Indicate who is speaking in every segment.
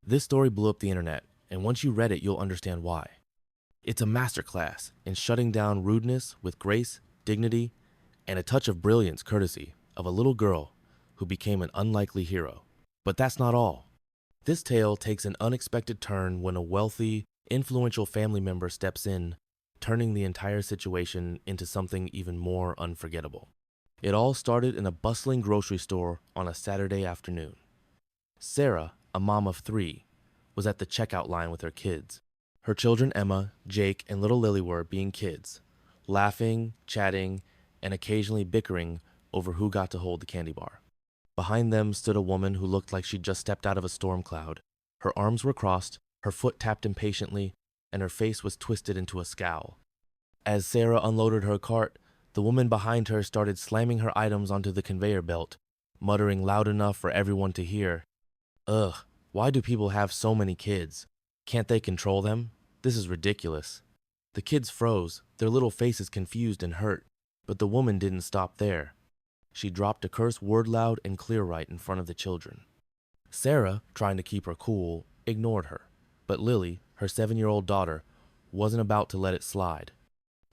Speaker 1: This story blew up the internet, and once you read it, you'll understand why. It's a masterclass in shutting down rudeness with grace, dignity, and a touch of brilliance courtesy of a little girl who became an unlikely hero. But that's not all. This tale takes an unexpected turn when a wealthy, influential family member steps in, turning the entire situation into something even more unforgettable. It all started in a bustling grocery store on a Saturday afternoon. Sarah, a mom of 3, was at the checkout line with her kids. Her children Emma, Jake, and little Lily were being kids, laughing, chatting, and occasionally bickering over who got to hold the candy bar. Behind them stood a woman who looked like she'd just stepped out of a storm cloud. Her arms were crossed, her foot tapped impatiently, and her face was twisted into a scowl. As Sarah unloaded her cart, the woman behind her started slamming her items onto the conveyor belt, muttering loud enough for everyone to hear, "Ugh, why do people have so many kids? Can't they control them? This is ridiculous." The kids froze, their little faces confused and hurt, but the woman didn't stop there. She dropped a curse word loud and clear right in front of the children. Sarah, trying to keep her cool, ignored her, but Lily, her 7-year-old daughter, wasn't about to let it slide.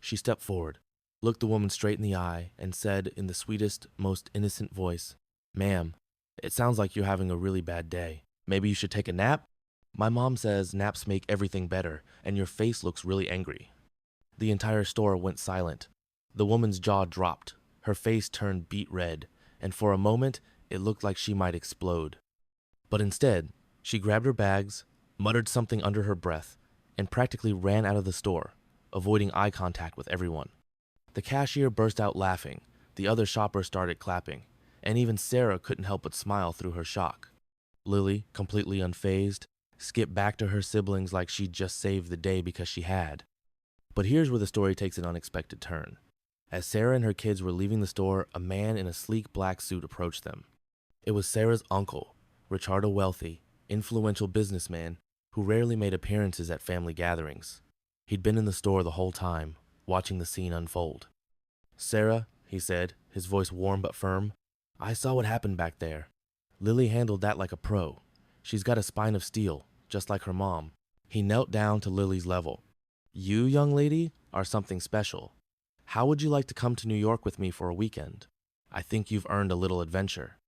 Speaker 1: She stepped forward, looked the woman straight in the eye, and said in the sweetest, most innocent voice, "Ma'am, it sounds like you're having a really bad day. Maybe you should take a nap? My mom says naps make everything better, and your face looks really angry." The entire store went silent. The woman's jaw dropped. Her face turned beet red, and for a moment, it looked like she might explode. But instead, she grabbed her bags, muttered something under her breath, and practically ran out of the store, avoiding eye contact with everyone. The cashier burst out laughing, the other shoppers started clapping, and even Sarah couldn't help but smile through her shock. Lily, completely unfazed, skipped back to her siblings like she'd just saved the day because she had. But here's where the story takes an unexpected turn. As Sarah and her kids were leaving the store, a man in a sleek black suit approached them. It was Sarah's uncle, Richard, a wealthy, influential businessman who rarely made appearances at family gatherings. He'd been in the store the whole time, watching the scene unfold. "Sarah," he said, his voice warm but firm, "I saw what happened back there. Lily handled that like a pro. She's got a spine of steel, just like her mom." He knelt down to Lily's level. "You, young lady, are something special. How would you like to come to New York with me for a weekend? I think you've earned a little adventure."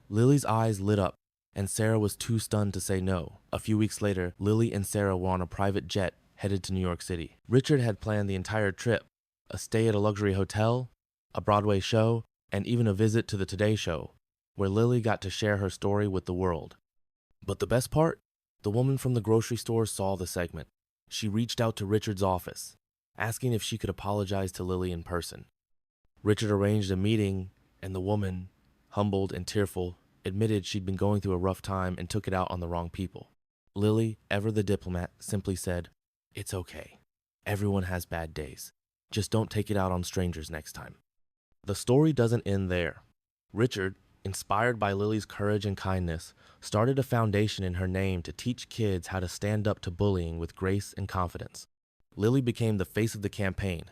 Speaker 1: Lily's eyes lit up, and Sarah was too stunned to say no. A few weeks later, Lily and Sarah were on a private jet headed to New York City. Richard had planned the entire trip, a stay at a luxury hotel, a Broadway show, and even a visit to the Today Show, where Lily got to share her story with the world. But the best part? The woman from the grocery store saw the segment. She reached out to Richard's office, asking if she could apologize to Lily in person. Richard arranged a meeting, and the woman, humbled and tearful, admitted she'd been going through a rough time and took it out on the wrong people. Lily, ever the diplomat, simply said, "It's okay. Everyone has bad days. Just don't take it out on strangers next time." The story doesn't end there. Richard, inspired by Lily's courage and kindness, started a foundation in her name to teach kids how to stand up to bullying with grace and confidence. Lily became the face of the campaign,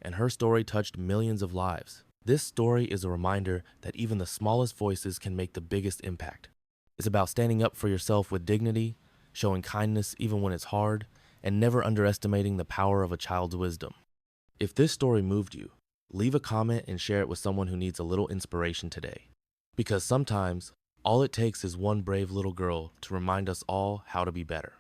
Speaker 1: and her story touched millions of lives. This story is a reminder that even the smallest voices can make the biggest impact. It's about standing up for yourself with dignity, showing kindness even when it's hard, and never underestimating the power of a child's wisdom. If this story moved you, leave a comment and share it with someone who needs a little inspiration today. Because sometimes, all it takes is one brave little girl to remind us all how to be better.